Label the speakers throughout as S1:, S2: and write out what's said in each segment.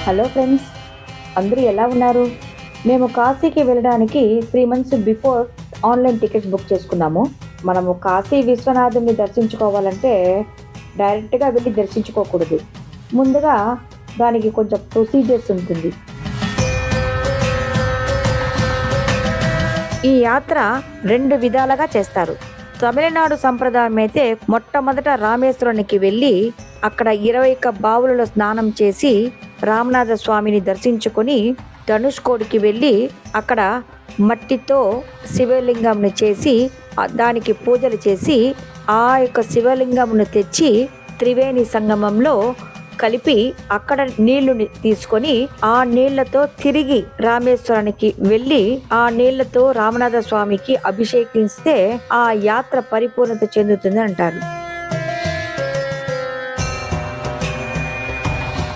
S1: Hello friends, అందరూ ఎలా ఉన్నారు? మేము కాశీకి వెళ్ళడానికి 3 months before online tickets book చేసుకున్నాము. మనము కాశీ విశ్వనాథుని దర్శించుకోవాలంటే డైరెక్ట్గా వెళ్ళి దర్శించుకోకూడదు. ముందుగా దానికి కొంచెం ప్రొసీజర్స్ ఉంటుంది. ఈ యాత్ర 2 విధాలుగా చేస్తారు. తమిళనాడు సంప్రదాయం అయితే మొట్టమొదట రామేశ్వరానికి వెళ్ళి అక్కడ 21 బావులలో స్నానం చేసి రామనాథ స్వామిని దర్శించుకొని ధనుష్కోడికి వెళ్ళి అక్కడ మట్టితో శివలింగంని చేసి దానికి పూజలు చేసి ఆ యొక్క శివలింగంను తెచ్చి త్రివేణి సంగమంలో కలిపి అక్కడ నీళ్లుని తీసుకొని ఆ నీళ్లతో తిరిగి రామేశ్వరానికి వెళ్ళి ఆ నీళ్లతో రామనాథ స్వామికి అభిషేకిస్తే ఆ యాత్ర పరిపూర్ణత చెందుతుంది అంటారు.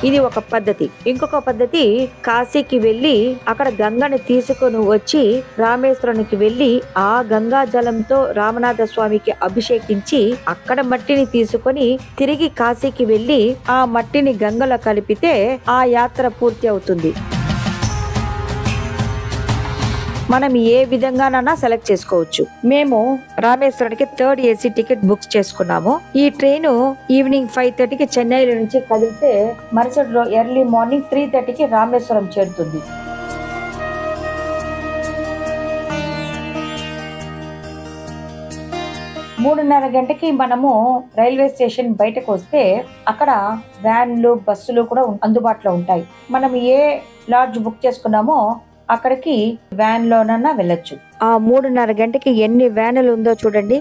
S1: ఇది ఒక పద్ధతి. ఇంకొక పద్ధతి, కాశీకి వెళ్ళి అక్కడ గంగని తీసుకొని వచ్చి రామేశ్వరానికి వెళ్ళి ఆ గంగా జలంతో రామనాథ స్వామికి అభిషేకించి అక్కడ మట్టిని తీసుకొని తిరిగి కాశీకి వెళ్ళి ఆ మట్టిని గంగలో కలిపితే ఆ యాత్ర పూర్తి అవుతుంది. మనం ఏ విధంగానైనా సెలెక్ట్ చేసుకోవచ్చు. మేము రామేశ్వరానికి 3rd AC టికెట్ బుక్ చేసుకున్నాము. ఈ ట్రైన్ ఈవినింగ్ 5:30కి చెన్నైలో నుంచి కదిలితే మరుసటి రోజు ఎర్లీ మార్నింగ్ 3:30కి రామేశ్వరం చేరుతుంది. మూడున్నర గంటకి మనము రైల్వే స్టేషన్ బయటకు వస్తే అక్కడ వ్యాన్లు, బస్సులు కూడా అందుబాటులో ఉంటాయి. మనం ఏ లాడ్జ్ బుక్ చేసుకున్నామో అక్కడికి వ్యాన్ లోనన్నా వెళ్ళొచ్చు. ఆ 3:30 గంటకి ఎన్ని వ్యాన్లు ఉందో చూడండి.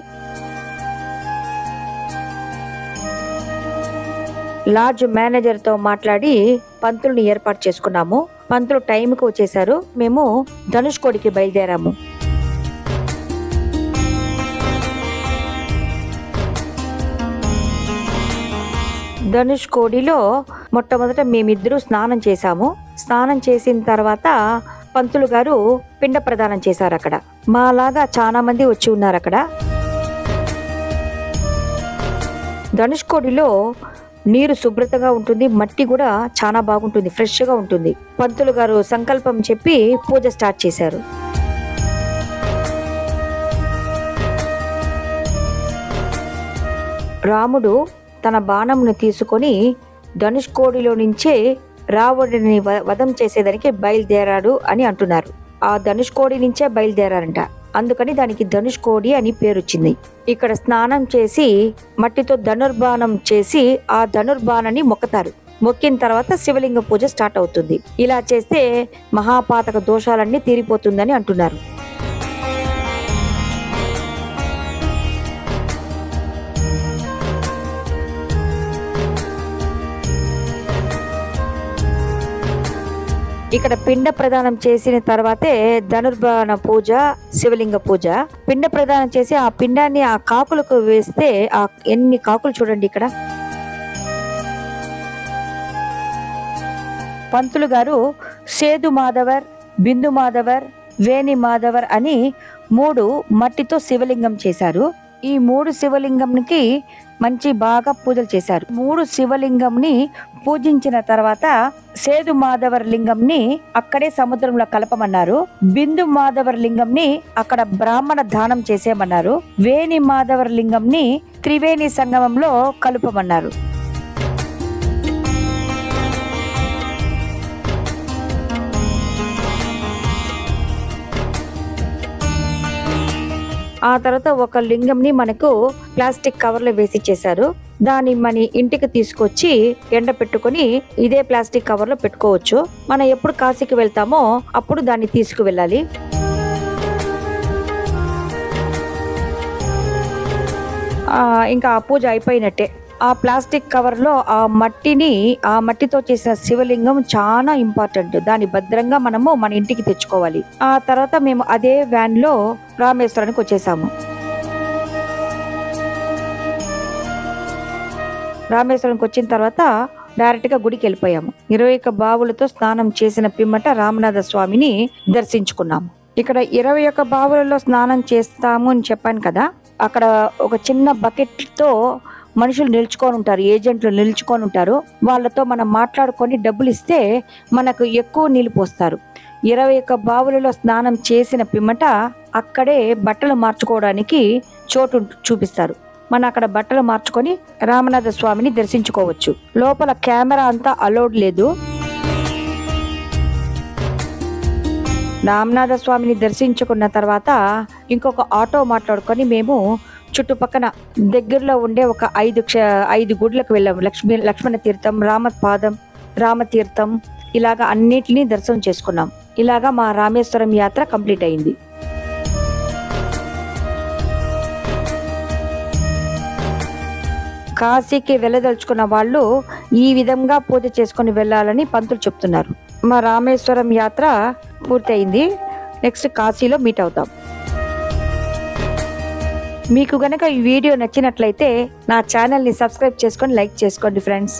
S1: లాడ్జ్ మేనేజర్ తో మాట్లాడి పంతుల్ని ఏర్పాటు చేసుకున్నాము. పంతులు టైంకి వచ్చేసారు. మేము ధనుష్కోడికి బయలుదేరాము. ధనుష్కోడిలో మొట్టమొదట మేమిద్దరూ స్నానం చేశాము. స్నానం చేసిన తర్వాత పంతులు గారు పిండ ప్రదానం చేశారు. అక్కడ మాలాగా చాలా మంది వచ్చి ఉన్నారు. అక్కడ ధనుష్కోడిలో నీరు శుభ్రతగా ఉంటుంది, మట్టి కూడా చాలా బాగుంటుంది, ఫ్రెష్ గా ఉంటుంది. పంతులు గారు సంకల్పం చెప్పి పూజ స్టార్ట్ చేశారు. రాముడు తన బాణంను తీసుకొని ధనుష్కోడిలో నుంచే రావణుడిని వధం చేసేదానికి బయలుదేరాడు అని అంటున్నారు. ఆ ధనుష్కోడి నుంచే బయలుదేరారంట. అందుకని దానికి ధనుష్కోడి అని పేరు వచ్చింది. ఇక్కడ స్నానం చేసి మట్టితో ధనుర్బాణం చేసి ఆ ధనుర్బాణాన్ని మొక్కుతారు. మొక్కిన తర్వాత శివలింగ పూజ స్టార్ట్ అవుతుంది. ఇలా చేస్తే మహాపాతక దోషాలన్నీ తీరిపోతుందని అంటున్నారు. ఇక్కడ పిండ ప్రదానం చేసిన తర్వాతే ధనుర్బాణ పూజ, శివలింగ పూజ. పిండ ప్రదానం చేసి ఆ పిండాన్ని ఆ కాకులకు వేస్తే ఆ ఎన్ని కాకులు చూడండి. ఇక్కడ పంతులు గారు సేదు మాధవర్, బిందు మాధవర్, వేణి మాధవర్ అని 3 మట్టితో శివలింగం చేశారు. ఈ 3 శివలింగంకి మంచి బాగా పూజలు చేశారు. 3 శివలింగంని పూజించిన తర్వాత సేదు మాధవర్ లింగంని అక్కడే సముద్రంలో కలపమన్నారు. బిందు మాధవర్ లింగంని అక్కడ బ్రాహ్మణ దానం చేసేయమన్నారు. వేణి మాధవర్ లింగంని త్రివేణి సంగమంలో కలుపమన్నారు. ఆ తర్వాత ఒక లింగంని మనకు ప్లాస్టిక్ కవర్లో వేసి చేశారు. దాన్ని మన ఇంటికి తీసుకొచ్చి ఎండ పెట్టుకొని ఇదే ప్లాస్టిక్ కవర్లో పెట్టుకోవచ్చు. మనం ఎప్పుడు కాశీకి వెళ్తామో అప్పుడు దాన్ని తీసుకువెళ్ళాలి. ఇంకా ఆ పూజ అయిపోయినట్టే. ఆ ప్లాస్టిక్ కవర్లో ఆ మట్టితో చేసిన శివలింగం చాలా ఇంపార్టెంట్. దాన్ని భద్రంగా మనము మన ఇంటికి తెచ్చుకోవాలి. ఆ తర్వాత మేము అదే వ్యాన్ లో రామేశ్వరానికి వచ్చేసాము. రామేశ్వరానికి వచ్చిన తర్వాత డైరెక్ట్ గా గుడికి వెళ్ళిపోయాము. 21 బావులతో స్నానం చేసిన పిమ్మట రామనాథ స్వామిని దర్శించుకున్నాము. ఇక్కడ 21 బావులలో స్నానం చేస్తాము అని చెప్పాను కదా. అక్కడ ఒక చిన్న బకెట్ తో మనుషులు నిల్చుకొని ఉంటారు, ఏజెంట్లు నిల్చుకొని ఉంటారు. వాళ్ళతో మనం మాట్లాడుకొని డబ్బులు ఇస్తే మనకు ఎక్కువ నీళ్ళు పోస్తారు. 21 బావులలో స్నానం చేసిన పిమ్మట అక్కడే బట్టలు మార్చుకోవడానికి చోటు చూపిస్తారు. మనం అక్కడ బట్టలు మార్చుకొని రామనాథ స్వామిని దర్శించుకోవచ్చు. లోపల కెమెరా అంతా అలౌడ్ లేదు. రామనాథ స్వామిని దర్శించుకున్న తర్వాత ఇంకొక ఆటో మాట్లాడుకొని మేము చుట్టుపక్కన దగ్గరలో ఉండే ఒక 5 గుడ్లకు వెళ్ళాము. లక్ష్మణ తీర్థం, రామపాదం, రామతీర్థం, ఇలాగా అన్నిటినీ దర్శనం చేసుకున్నాం. ఇలాగా మా రామేశ్వరం యాత్ర కంప్లీట్ అయింది. కాశీకి వెళ్ళదలుచుకున్న వాళ్ళు ఈ విధంగా పూజ చేసుకుని వెళ్ళాలని పంతులు చెప్తున్నారు. మా రామేశ్వరం యాత్ర పూర్తయింది. నెక్స్ట్ కాశీలో మీట్ అవుతాం. మీకు గనక ఈ వీడియో నచ్చినట్లయితే నా ఛానల్ని సబ్స్క్రైబ్ చేసుకొని లైక్ చేసుకోండి ఫ్రెండ్స్.